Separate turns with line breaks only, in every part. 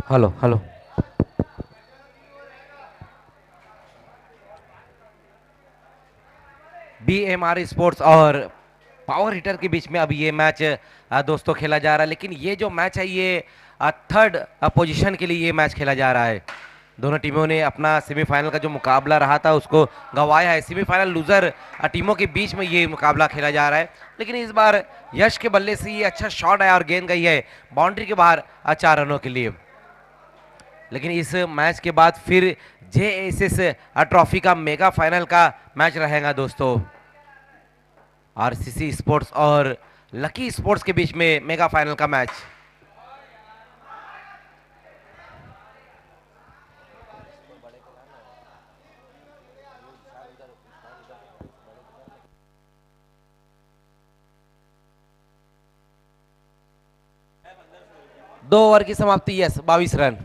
Hello hello. BMR sports और power hitter के बीच में अब ये मैच दोस्तों खेला जा रहा है, लेकिन ये जो मैच है ये थर्ड पोजीशन के लिए ये मैच खेला जा रहा है। दोनों टीमों ने अपना सेमीफाइनल का जो मुकाबला रहा था उसको गंवाया है। सेमीफाइनल लूजर टीमों के बीच में ये मुकाबला खेला जा रहा है, लेकिन इस बार यश के बल्ले से ये अच्छा शॉट आया और गेंद गई है बाउंड्री के बाहर 4 रनों के लिए। लेकिन इस मैच के बाद फिर जेएसएस ट्रॉफी का मेगा फाइनल का मैच रहेगा दोस्तों। आरसीसी स्पोर्ट्स और लकी स्पोर्ट्स के बीच में मेगा फाइनल का मैच। दो ओवर की समाप्ति, यस 22 रन।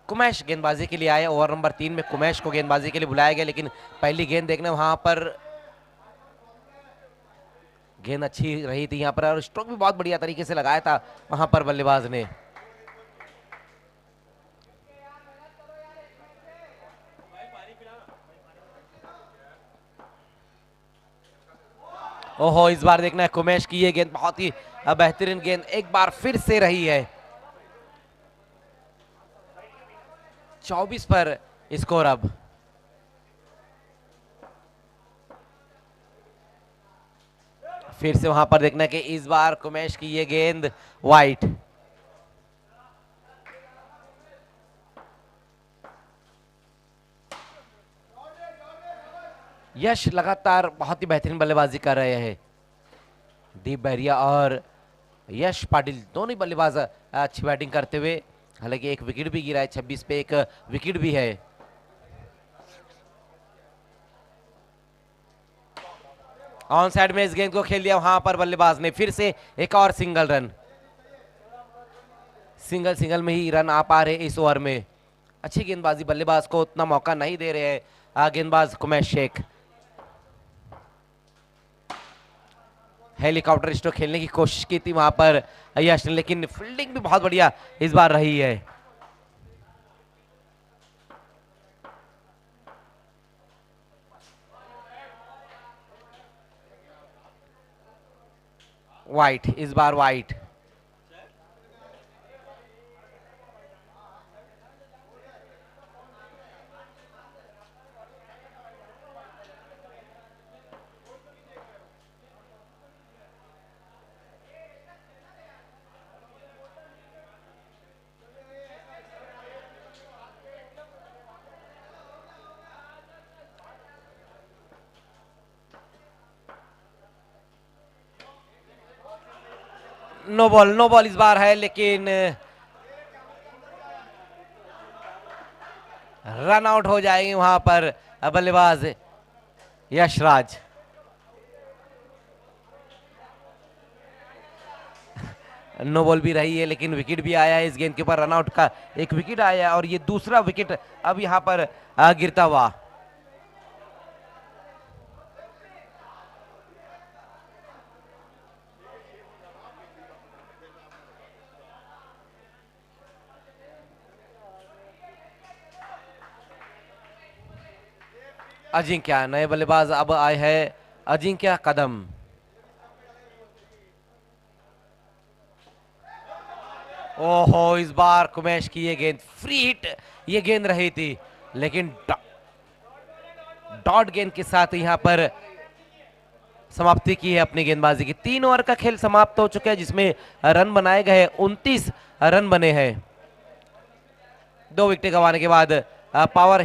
कुमैश गेंदबाजी के लिए आए। ओवर नंबर 3 में कुमैश को गेंदबाजी के लिए बुलाया गया, लेकिन पहली गेंद देखने वहां पर गेंद अच्छी रही थी यहाँ पर और स्ट्रोक भी बहुत बढ़िया तरीके से लगाया था वहां पर बल्लेबाज ने। ओहो, इस बार देखना है कुमैश की ये गेंद बहुत ही बेहतरीन गेंद एक बार फिर से रही है। 24 पर स्कोर अब। फिर से वहां पर देखना है कि इस बार कुमैश की ये गेंद वाइट। यश लगातार बहुत ही बेहतरीन बल्लेबाजी कर रहे हैं। दीप बहरिया और यश पाटिल दोनों ही बल्लेबाज अच्छी बैटिंग करते हुए, हालांकि एक विकेट भी गिरा है। 26 पे एक विकेट भी है। ऑन साइड में इस गेंद को खेल दिया वहां पर बल्लेबाज ने। फिर से एक और सिंगल रन। सिंगल सिंगल में ही रन आ पा रहे इस ओवर में। अच्छी गेंदबाजी, बल्लेबाज को उतना मौका नहीं दे रहे हैं गेंदबाज कुमैश शेख। हेलीकॉप्टर स्ट्रोक खेलने की कोशिश की थी वहां पर यश ने, लेकिन फील्डिंग भी बहुत बढ़िया इस बार रही है। वाइट, इस बार wide. No ball, no ball इस बार है, लेकिन रन आउट हो जाएंगे वहां पर बल्लेबाज यशराज। नो बॉल भी रही है, लेकिन विकेट भी आया है इस गेंद के ऊपर। रन आउट का एक विकेट आया और ये दूसरा विकेट अब यहां पर गिरता हुआ। अजिंक्य नए बल्लेबाज अब आए हैं, अजिंक्य कदम। ओहो, इस बार कुमैश की ये गेंद फ्री हिट ये गेंद रही थी, लेकिन डॉट गेंद के साथ यहां पर समाप्ति की है अपनी गेंदबाजी की। 3 ओवर का खेल समाप्त हो चुका है, जिसमें रन बनाए गए 29 रन बने हैं। 2 विकेट गंवाने के बाद पावर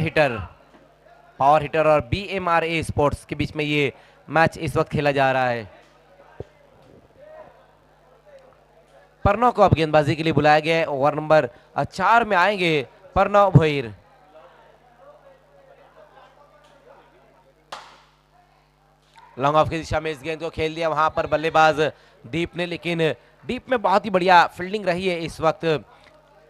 हिटर और बीएमआरए स्पोर्ट्स के बीच में ये मैच इस वक्त खेला जा रहा है। परनव को अब गेंदबाजी के लिए बुलाया गया है। ओवर नंबर 4 में आएंगे परनव भोईर। लॉन्ग ऑफ की दिशा में इस गेंद को खेल दिया वहां पर बल्लेबाज दीप ने, लेकिन दीप में बहुत ही बढ़िया फील्डिंग रही है इस वक्त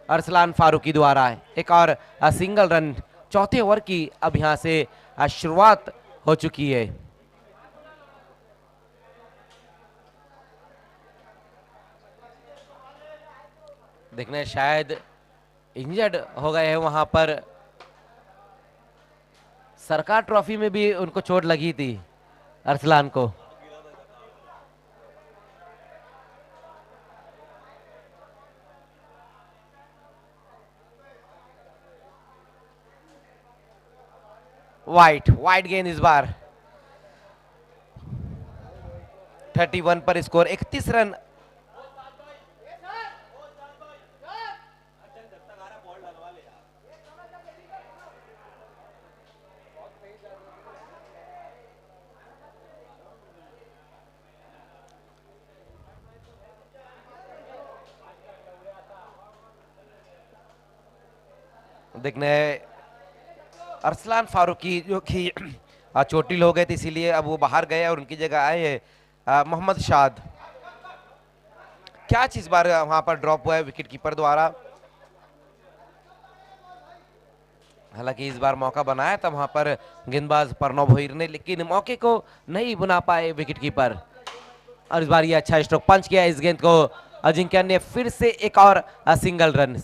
अरसलान फारूकी द्वारा। एक और सिंगल रन चौथे ओवर की अब यहां से शुरुआत हो चुकी है। देखने शायद इंजर्ड हो गए हैं वहां पर, सरकार ट्रॉफी में भी उनको चोट लगी थी अरसलान को। वाइट वाइट गेंद इस बार 31 पर स्कोर 31 रन। देखने अरसलान फारूकी जो कि चोटिल हो गए थे, इसीलिए अब वो बाहर गए और उनकी जगह आए हैं मोहम्मद शाद। क्या चीज बार वहां पर ड्रॉप हुआ है विकेट कीपर द्वारा। हालांकि इस बार मौका बनाया था वहां पर गेंदबाज प्रणव भोईर ने, लेकिन मौके को नहीं बुना पाए विकेट कीपर। और इस बार ये अच्छा स्ट्रोक पंच किया इस गेंद को अजिंक्य ने, फिर से एक और सिंगल रन।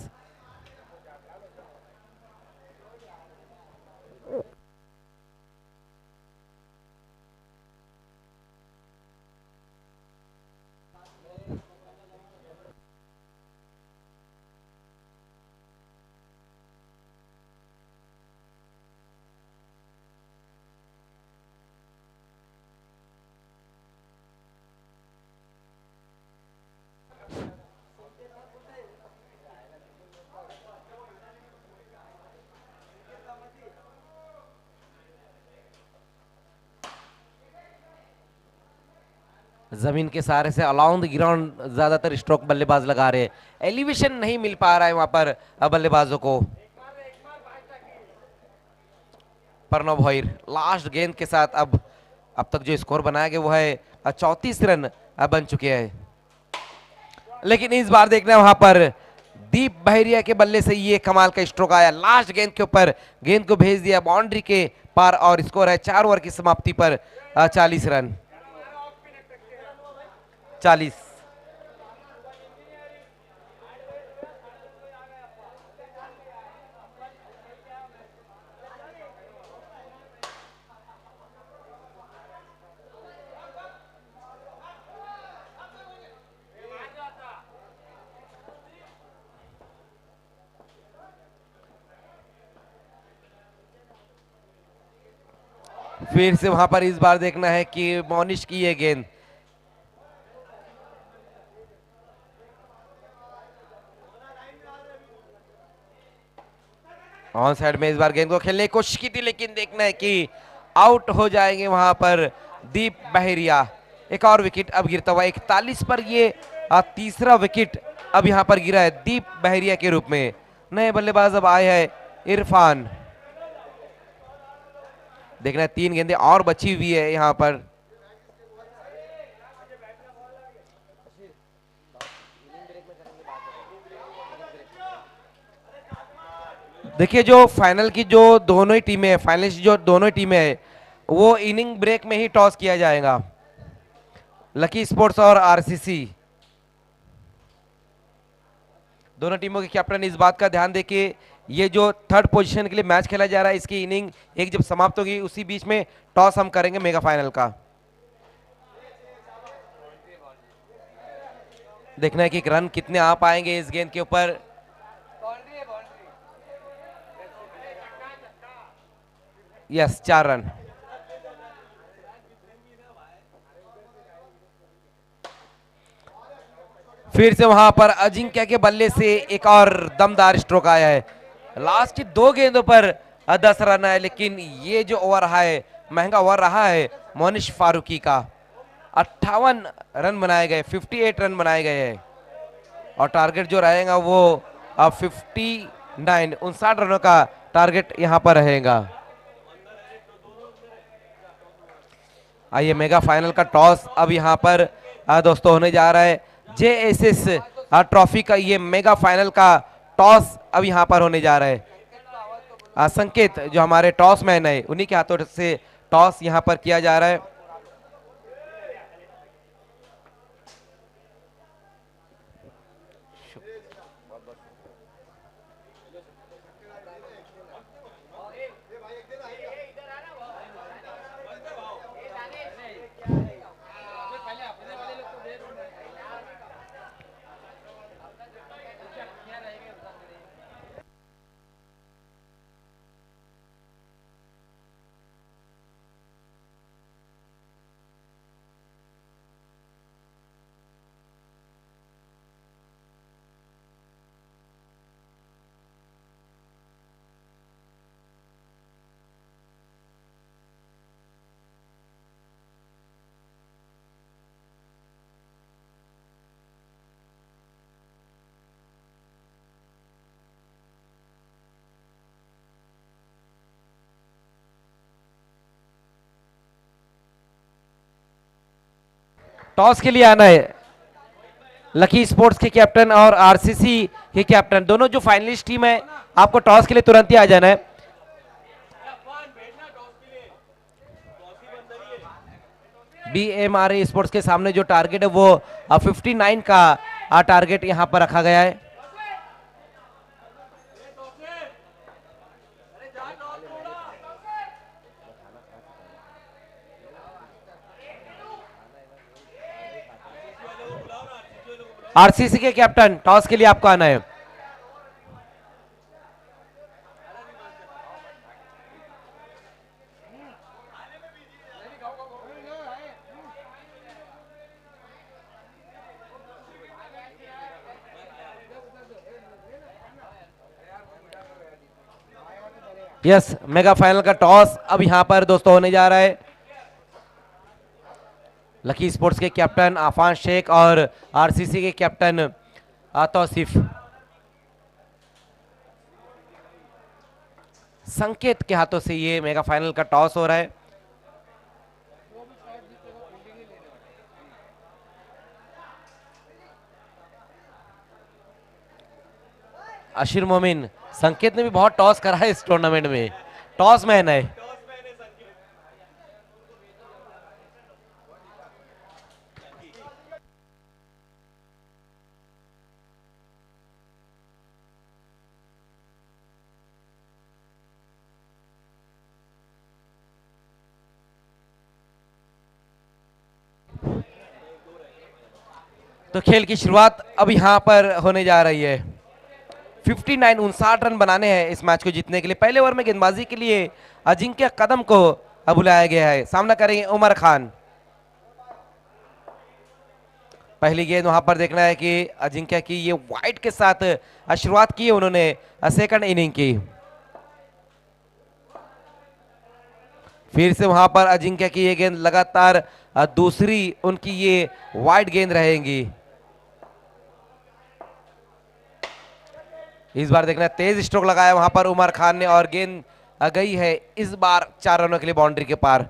जमीन के सहारे से अलाउंड द ग्राउंड ज्यादातर स्ट्रोक बल्लेबाज लगा रहे हैं, एलिवेशन नहीं मिल पा रहा है वहां पर बल्लेबाजों को। प्रणव भोईर लास्ट गेंद के साथ अब तक जो स्कोर बनाया गया वो है 34 रन बन चुके हैं। लेकिन इस बार देखना वहां पर दीप बहरिया के बल्ले से ये कमाल का स्ट्रोक आया, लास्ट गेंद के ऊपर गेंद को भेज दिया बाउंड्री के पार और स्कोर है 4 ओवर की समाप्ति पर 40 रन। 40। फिर से वहां पर इस बार देखना है कि मोनिश की ये गेंद ऑन साइड में, इस बार गेंद को खेलने की कोशिश की थी, लेकिन देखना है कि आउट हो जाएंगे वहां पर दीप बहरिया। एक और विकेट अब गिरता हुआ 41 पर ये तीसरा विकेट अब यहां पर गिरा है दीप बहरिया के रूप में। नए बल्लेबाज अब आए हैं इरफान। देखना है 3 गेंदें और बची हुई है यहां पर। देखिए जो फाइनल की जो दोनों ही टीमें, फाइनलिस्ट जो दोनों ही टीमें है वो इनिंग ब्रेक में ही टॉस किया जाएगा। लकी स्पोर्ट्स और आरसीसी दोनों टीमों के कैप्टन इस बात का ध्यान देके ये जो थर्ड पोजीशन के लिए मैच खेला जा रहा है इसकी इनिंग एक जब समाप्त होगी उसी बीच में टॉस हम करेंगे मेगा फाइनल का। देखना है कि रन कितने आ पाएंगे इस गेंद के ऊपर। Yes 4 run. फिर से वहां पर अजिंक्य के बल्ले से एक और दमदार स्ट्रोक आया है। लास्ट की 2 गेंदों पर 10 रन आए, लेकिन ये जो ओवर रहा है महंगा ओवर रहा है मोनिश फारूकी का। 58 रन बनाए गए, 58 रन बनाए गए हैं और टारगेट जो रहेगा वो 59 रनों का टारगेट यहां पर रहेगा। आइए मेगा फाइनल का टॉस अब यहाँ पर दोस्तों होने जा रहा है। जेएसएस ट्रॉफी का ये मेगा फाइनल का टॉस अब यहाँ पर होने जा रहा है। संकेत जो हमारे टॉस मैन है उन्हीं के हाथों से टॉस यहाँ पर किया जा रहा है। टॉस के लिए आना है लकी स्पोर्ट्स के कैप्टन और आरसीसी के कैप्टन, दोनों जो फाइनलिस्ट टीम है आपको टॉस के लिए तुरंत ही आ जाना है। बीएमआरए स्पोर्ट्स के सामने जो टारगेट है वो 59 का टारगेट यहां पर रखा गया है। आरसीसी के कैप्टन टॉस के लिए आपको आना है। यस मेगा फाइनल का टॉस अब यहां पर दोस्तों होने जा रहा है। लकी स्पोर्ट्स के कैप्टन आफान शेख और आरसीसी के कैप्टन तौसीफ। संकेत के हाथों से ये मेगा फाइनल का टॉस हो रहा है। अशीर मोमिन, संकेत ने भी बहुत टॉस करा है इस टूर्नामेंट में, टॉस मैन है। तो खेल की शुरुआत अब यहां पर होने जा रही है। 59 रन बनाने हैं इस मैच को जीतने के लिए। पहले ओवर में गेंदबाजी के लिए अजिंक्य कदम को बुलाया गया है, सामना करेंगे उमर खान। पहली गेंद वहां पर देखना है कि अजिंक्य की ये वाइड के साथ शुरुआत की है उन्होंने सेकंड इनिंग की। फिर से वहां पर अजिंक्य की ये गेंद लगातार दूसरी उनकी ये वाइड गेंद रहेंगी। इस बार देखना तेज स्ट्रोक लगाया वहां पर उमर खान ने और गेंद गई है इस बार 4 रनों के लिए बाउंड्री के पार।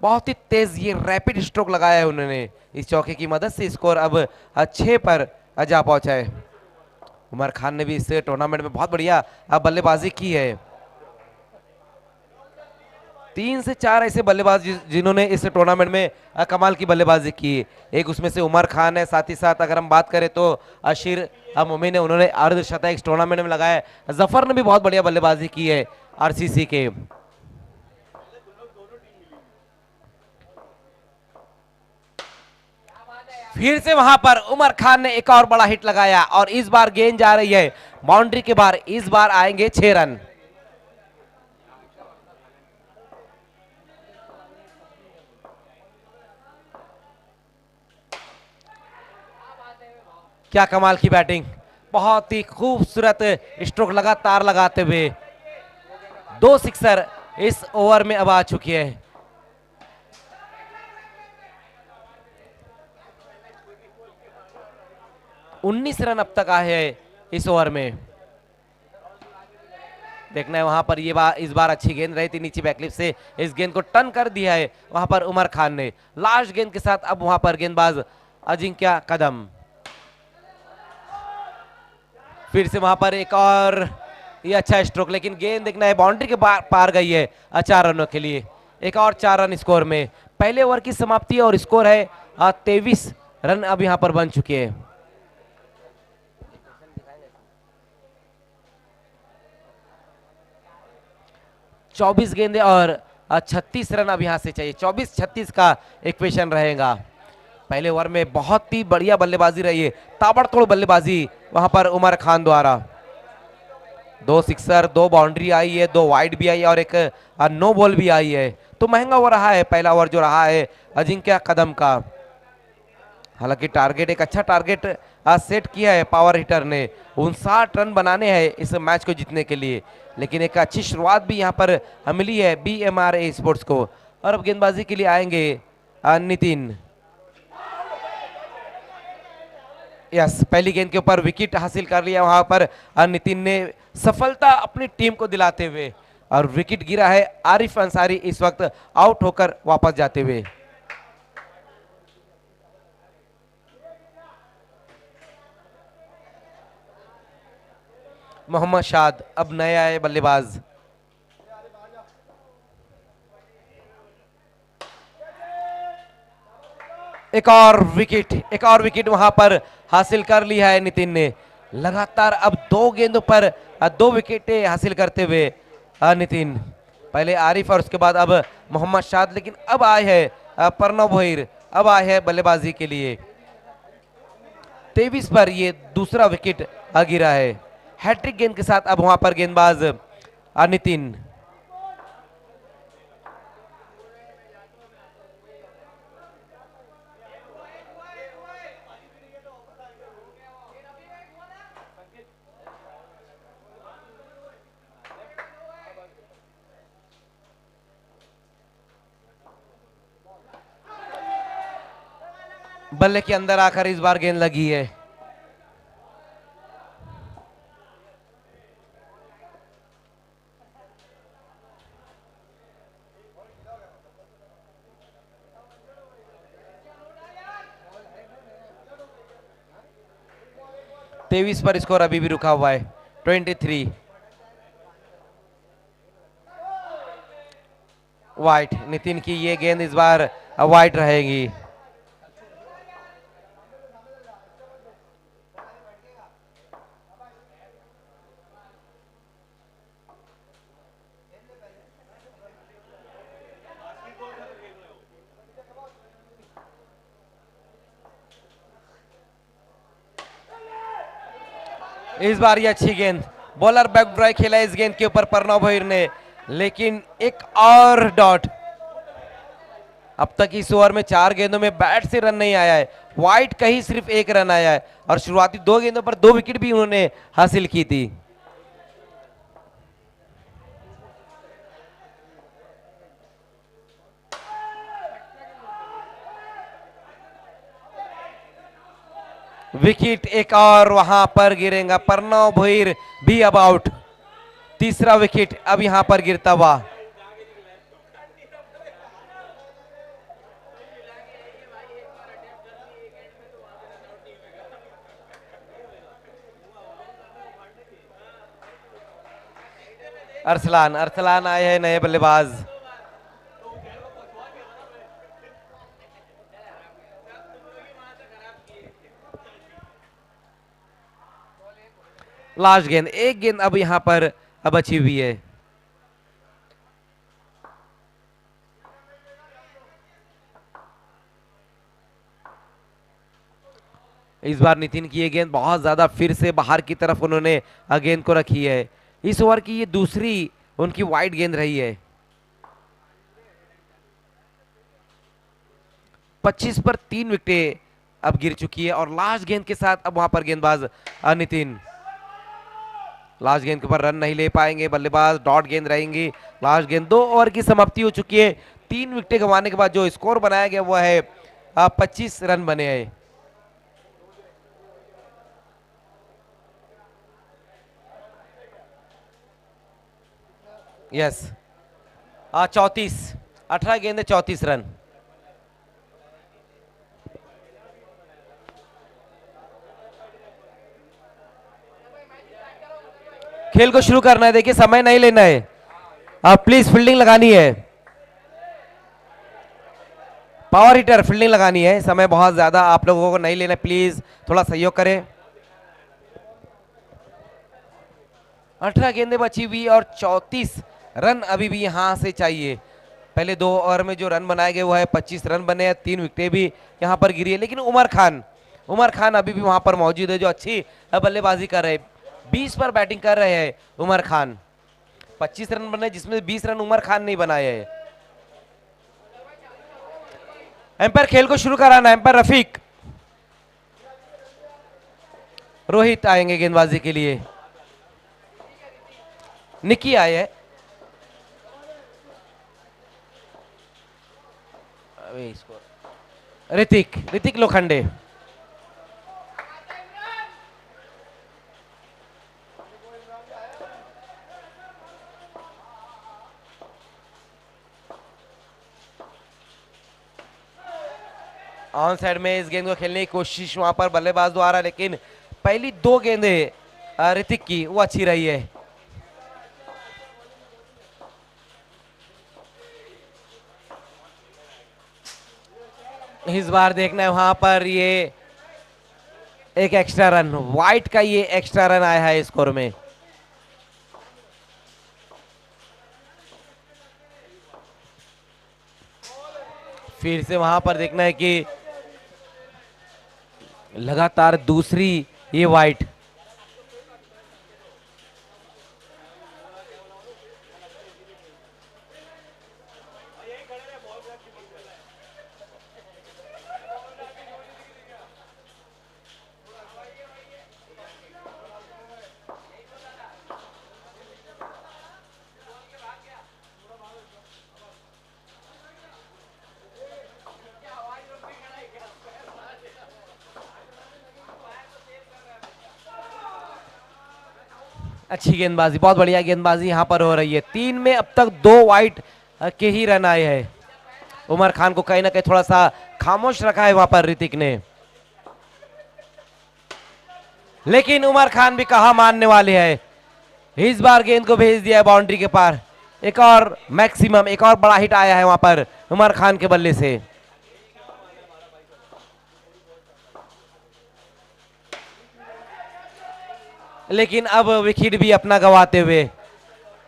बहुत ही तेज ये रैपिड स्ट्रोक लगाया है उन्होंने, इस चौके की मदद से स्कोर अब 6 पर जा पहुंचा है। उमर खान ने भी इस टूर्नामेंट में बहुत बढ़िया बल्लेबाजी की है। 3 से 4 ऐसे बल्लेबाज जिन्होंने इस टूर्नामेंट में कमाल की बल्लेबाजी की, एक उसमें से उमर खान है। साथ ही साथ अगर हम बात करें तो अशीर मोमिन ने उन्होंने अर्धशतक इस टूर्नामेंट में लगाया। जफर ने भी बहुत बढ़िया बल्लेबाजी की है आरसीसी के। फिर से वहां पर उमर खान ने एक और बड़ा हिट लगाया और इस बार गेंद जा रही है बाउंड्री के बाहर। इस बार आएंगे 6 रन। क्या कमाल की बैटिंग, बहुत ही खूबसूरत स्ट्रोक लगातार लगाते हुए 2 सिक्सर इस ओवर में अब आ चुकी है। 19 रन अब तक आए हैं इस ओवर में। देखना है वहां पर ये इस बार अच्छी गेंद रही थी नीचे बैकलिप से, इस गेंद को टर्न कर दिया है वहां पर उमर खान ने। लास्ट गेंद के साथ अब वहां पर गेंदबाज अजिंक्य कदम, फिर से वहां पर एक और ये अच्छा स्ट्रोक, लेकिन गेंद देखना है बाउंड्री के पार गई है 4 रनों के लिए। एक और 4 रन स्कोर में पहले ओवर की समाप्ति और स्कोर है 23 रन अब यहां पर बन चुके हैं। 24 गेंदे और 36 रन अब यहां से चाहिए। 24-36 का इक्वेशन रहेगा। पहले ओवर में बहुत ही बढ़िया बल्लेबाजी रही है, ताबड़तोड़ बल्लेबाजी वहां पर उमर खान द्वारा। 2 सिक्सर, 2 बाउंड्री आई है, 2 वाइड भी आई है और एक नो बॉल भी आई है। तो महंगा ओवर रहा है पहला ओवर जो रहा है अजिंक्य कदम का। हालांकि टारगेट एक अच्छा टारगेट सेट किया है पावर हिटर ने, 59 रन बनाने हैं इस मैच को जीतने के लिए, लेकिन एक अच्छी शुरुआत भी यहां पर मिली है BMRA स्पोर्ट्स को। और अब गेंदबाजी के लिए आएंगे नितिन। यस, पहली गेंद के ऊपर विकेट हासिल कर लिया वहां पर नितिन ने, सफलता अपनी टीम को दिलाते हुए। और विकेट गिरा है आरिफ अंसारी इस वक्त आउट होकर वापस जाते हुए। मोहम्मद शाद अब नए आए बल्लेबाज। एक और विकेट वहां पर हासिल कर लिया है नितिन ने। लगातार अब 2 गेंदों पर 2 विकेटें हासिल करते हुए नितिन, पहले आरिफ और उसके बाद अब मोहम्मद शाद, लेकिन अब आए हैं प्रणव भोईर, अब आए हैं बल्लेबाजी के लिए। 23 पर ये दूसरा विकेट गिरा है। हैट्रिक गेंद के साथ अब वहां पर गेंदबाज नितिन। बल्ले के अंदर आकर इस बार गेंद लगी है। तेईस पर स्कोर अभी भी रुका हुआ है 23। वाइट, नितिन की ये गेंद इस बार वाइट रहेगी। इस बार ये अच्छी गेंद, बॉलर बैक ड्राइव खेला इस गेंद के ऊपर प्रणव भोईर ने, लेकिन एक और डॉट। अब तक इस ओवर में 4 गेंदों में बैट से रन नहीं आया है, वाइट का ही सिर्फ 1 रन आया है और शुरुआती 2 गेंदों पर 2 विकेट भी उन्होंने हासिल की थी। विकेट एक और वहां पर गिरेगा, प्रणव भोईर भी अब आउट। तीसरा विकेट अब यहां पर गिरता हुआ। अरसलान आए हैं नए बल्लेबाज। लास्ट गेंद, एक गेंद अब यहां पर अब बची हुई है। इस बार नितिन की ये गेंद बहुत ज्यादा फिर से बाहर की तरफ उन्होंने गेंद को रखी है। इस ओवर की ये दूसरी उनकी वाइड गेंद रही है। 25 पर 3 विकेटें अब गिर चुकी है और लास्ट गेंद के साथ अब वहां पर गेंदबाज नितिन। लास्ट गेंद के ऊपर रन नहीं ले पाएंगे बल्लेबाज, डॉट गेंद रहेंगी। लास्ट गेंद, 2 ओवर की समाप्ति हो चुकी है। 3 विकेटें गंवाने के बाद जो स्कोर बनाया गया वो है 25 रन बने हैं। यस 34, 18 गेंदे 34 रन। खेल को शुरू करना है, देखिए समय नहीं लेना है, आप प्लीज फील्डिंग लगानी है। पावर हिटर फील्डिंग लगानी है, समय बहुत ज्यादा आप लोगों को नहीं लेना, प्लीज थोड़ा सहयोग करें। 18 गेंदें बची हुई और 34 रन अभी भी यहां से चाहिए। पहले 2 ओवर में जो रन बनाए गए वो है 25 रन बने हैं, 3 विकेटें भी यहां पर गिरी है, लेकिन उमर खान अभी भी वहां पर मौजूद है जो अच्छी बल्लेबाजी कर रहे हैं। 20 पर बैटिंग कर रहे हैं उमर खान। 25 रन बने जिसमें 20 रन उमर खान नहीं बनाए हैं। एम्पायर खेल को शुरू कराना, एम्पायर रफीक। रोहित आएंगे गेंदबाजी के लिए, निकी आए है। ऋतिक लोखंडे। ऑन साइड में इस गेंद को खेलने की कोशिश वहां पर बल्लेबाज द्वारा, लेकिन पहली 2 गेंदें ऋतिक की वो अच्छी रही है। इस बार देखना है वहां पर ये एक एक्स्ट्रा रन, व्हाइट का ये एक्स्ट्रा रन आया है स्कोर में। फिर से वहां पर देखना है कि लगातार दूसरी ये व्हाइट। अच्छी गेंदबाजी, बहुत बढ़िया गेंदबाजी यहां पर हो रही है। 3 में अब तक 2 वाइट के ही रन आए हैं। उमर खान को कहीं ना कहीं थोड़ा सा खामोश रखा है वहां पर ऋतिक ने, लेकिन उमर खान भी कहा मानने वाले हैं। इस बार गेंद को भेज दिया है बाउंड्री के पार। एक और मैक्सिमम, एक और बड़ा हिट आया है वहां पर उमर खान के बल्ले से। लेकिन अब विकेट भी अपना गंवाते हुए,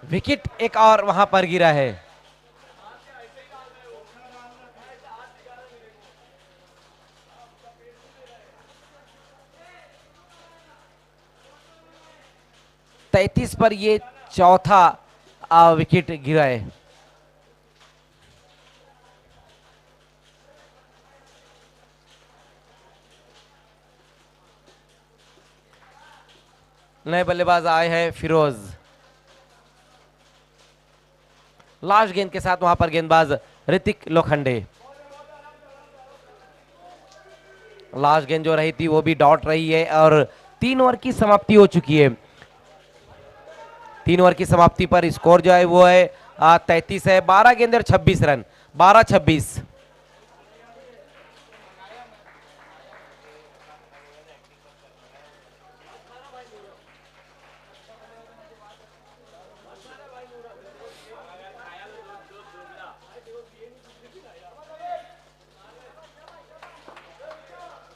विकेट एक और वहां पर गिरा है। तैतीस पर ये चौथा विकेट गिरा है। नए बल्लेबाज आए हैं फिरोज। लास्ट गेंद के साथ वहां पर गेंदबाज ऋतिक लोखंडे। लास्ट गेंद जो रही थी वो भी डॉट रही है और 3 ओवर की समाप्ति हो चुकी है। 3 ओवर की समाप्ति पर स्कोर जो है वो है 33 है। 12 गेंद और 26 रन, 12-26।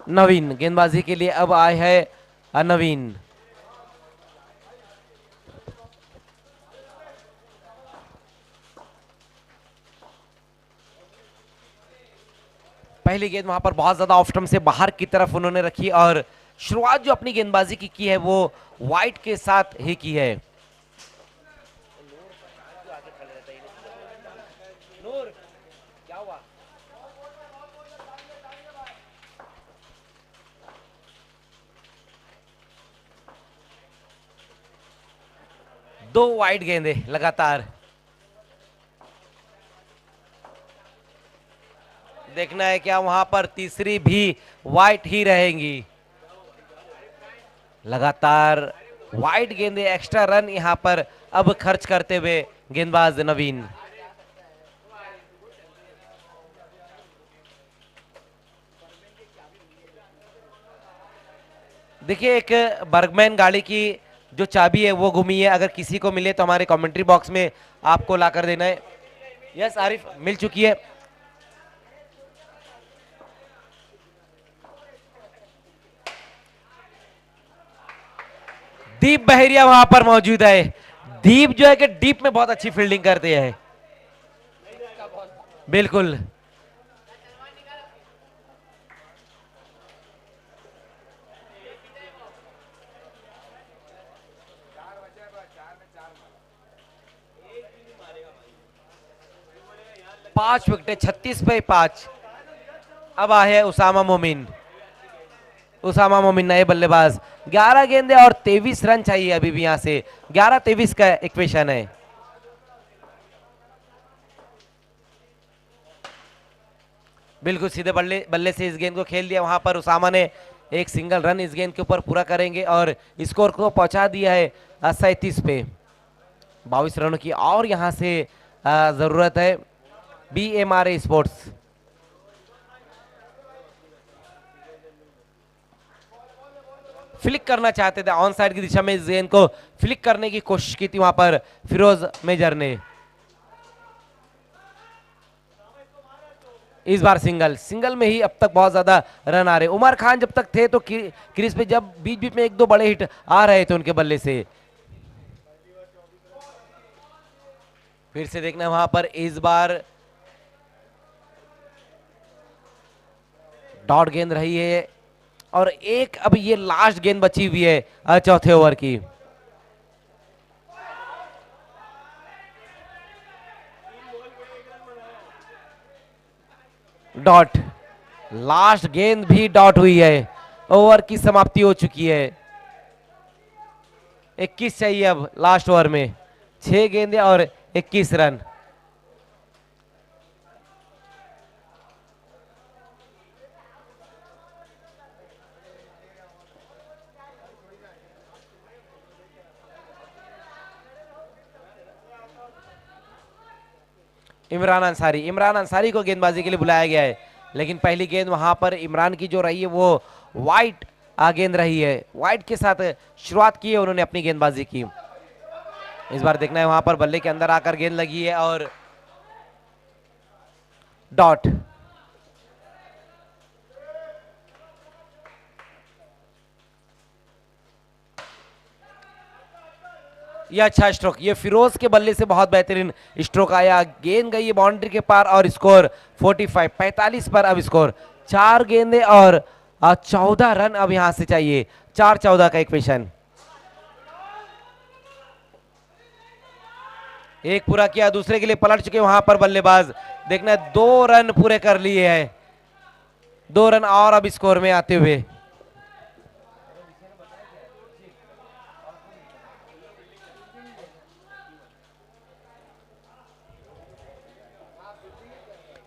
नवीन गेंदबाजी के लिए अब आए हैं नवीन। पहली गेंद वहां पर बहुत ज्यादा ऑफ स्टंप से बाहर की तरफ उन्होंने रखी और शुरुआत जो अपनी गेंदबाजी की है वो वाइट के साथ ही की है। क्या हुआ? दो वाइट गेंदे लगातार। देखना है क्या वहां पर तीसरी भी वाइट ही रहेंगी। लगातार वाइट गेंदे, एक्स्ट्रा रन यहां पर अब खर्च करते हुए गेंदबाज नवीन। देखिए एक बर्गमैन गाड़ी की जो चाबी है वो घूमी है, अगर किसी को मिले तो हमारे कमेंट्री बॉक्स में आपको लाकर देना है। यस आरिफ, मिल चुकी है। दीप बहेरिया वहां पर मौजूद है। दीप जो है कि डीप में बहुत अच्छी फील्डिंग करते हैं। बिल्कुल। पांच विकेटें, 36 पे 5। अब आए उसामा मोमिन। उसामा मोमिन नए बल्लेबाज। 11 गेंदे और 23 रन चाहिए अभी भी यहां से। 11-23 का इक्वेशन है। बिल्कुल सीधे बल्ले बल्ले से इस गेंद को खेल दिया। वहां पर उसामा ने एक सिंगल रन इस गेंद के ऊपर पूरा करेंगे और स्कोर को पहुंचा दिया है 37 पे। 22 रनों की और यहां से जरूरत है BMRA स्पोर्ट्स। फ्लिक करना चाहते थे ऑन साइड की दिशा में, इस गेंद को फ्लिक करने की कोशिश की थी वहां पर फिरोज मेजर ने। इस बार सिंगल में ही अब तक बहुत ज्यादा रन आ रहे। उमर खान जब तक थे तो क्रीज पे जब बीच बीच में एक दो बड़े हिट आ रहे थे उनके बल्ले से। फिर से देखना वहां पर इस बार डॉट गेंद रही है और एक अब ये लास्ट गेंद बची हुई है चौथे ओवर की। डॉट, लास्ट गेंद भी डॉट हुई है। ओवर की समाप्ति हो चुकी है। 21 चाहिए अब लास्ट ओवर में। 6 गेंदें और 21 रन। इमरान अंसारी को गेंदबाजी के लिए बुलाया गया है, लेकिन पहली गेंद वहां पर इमरान की जो रही है वो वाइट गेंद रही है। वाइट के साथ शुरुआत की है उन्होंने अपनी गेंदबाजी की। इस बार देखना है वहां पर बल्ले के अंदर आकर गेंद लगी है और डॉट। ये अच्छा स्ट्रोक, ये फिरोज के बल्ले से बहुत बेहतरीन स्ट्रोक आया। गेंद गई बाउंड्री के पार और स्कोर 45 पर अब स्कोर। 4 गेंदे और 14 रन अब यहां से चाहिए। 4-14 का इक्वेशन। एक पूरा किया, दूसरे के लिए पलट चुके वहां पर बल्लेबाज। देखना 2 रन पूरे कर लिए हैं। 2 रन और अब स्कोर में आते हुए।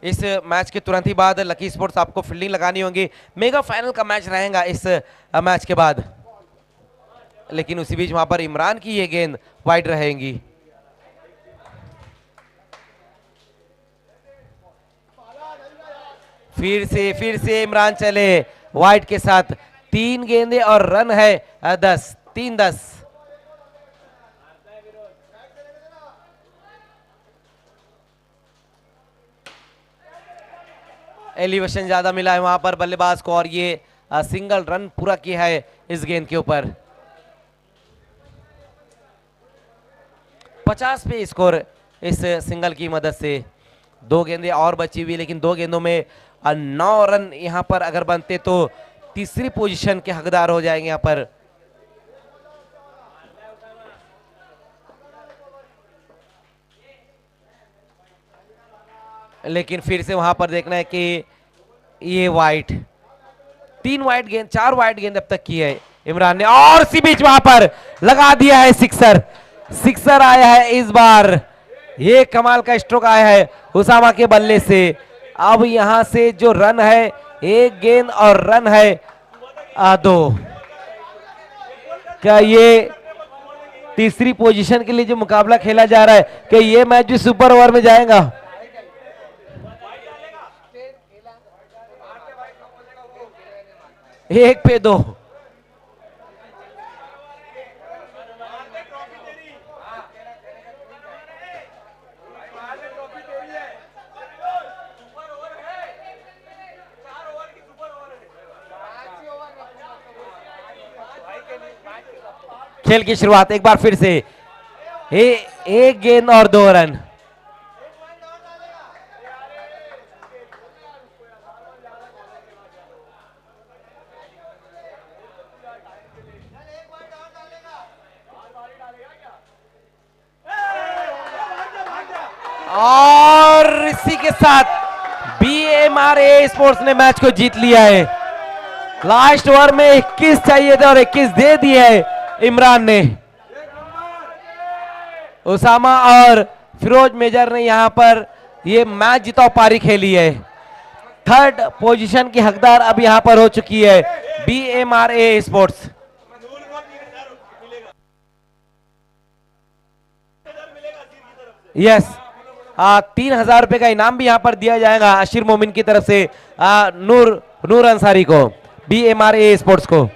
इस मैच के तुरंत ही बाद लकी स्पोर्ट्स आपको फील्डिंग लगानी होगी। मेगा फाइनल का मैच रहेगा इस मैच के बाद, लेकिन उसी बीच वहां पर इमरान की ये गेंद वाइड रहेंगी। फिर से इमरान चले वाइड के साथ। 3 गेंदे और रन है 10। 3-10। एलिवेशन ज्यादा मिला है वहां पर बल्लेबाज को और ये सिंगल रन पूरा किया है इस गेंद के ऊपर। 50 पे स्कोर इस सिंगल की मदद से। 2 गेंदें और बची हुई, लेकिन 2 गेंदों में 9 रन यहां पर अगर बनते तो तीसरी पोजीशन के हकदार हो जाएंगे यहां पर। लेकिन फिर से वहां पर देखना है कि ये वाइट, 3 वाइट गेंद, 4 वाइट गेंद अब तक की है इमरान ने और इसी बीच वहां पर लगा दिया है सिक्सर। सिक्सर आया है इस बार। ये कमाल का स्ट्रोक आया है उसामा के बल्ले से। अब यहां से जो रन है 1 गेंद और रन है 2। क्या ये तीसरी पोजीशन के लिए जो मुकाबला खेला जा रहा है कि ये मैच भी सुपर ओवर में जाएगा। एक पे दो। खेल की शुरुआत एक बार फिर से एक गेंद और 2 रन। और इसी के साथ BMRA स्पोर्ट्स ने मैच को जीत लिया है। लास्ट ओवर में 21 चाहिए थे और 21 दे दिए है इमरान ने। उसामा और फिरोज मेजर ने यहां पर ये मैच जिताओ पारी खेली है। थर्ड पोजीशन की हकदार अब यहां पर हो चुकी है BMRA स्पोर्ट्स। यस 3000 रुपए का इनाम भी यहां पर दिया जाएगा अशीर मोमिन की तरफ से नूर अंसारी को, BMRA स्पोर्ट्स को।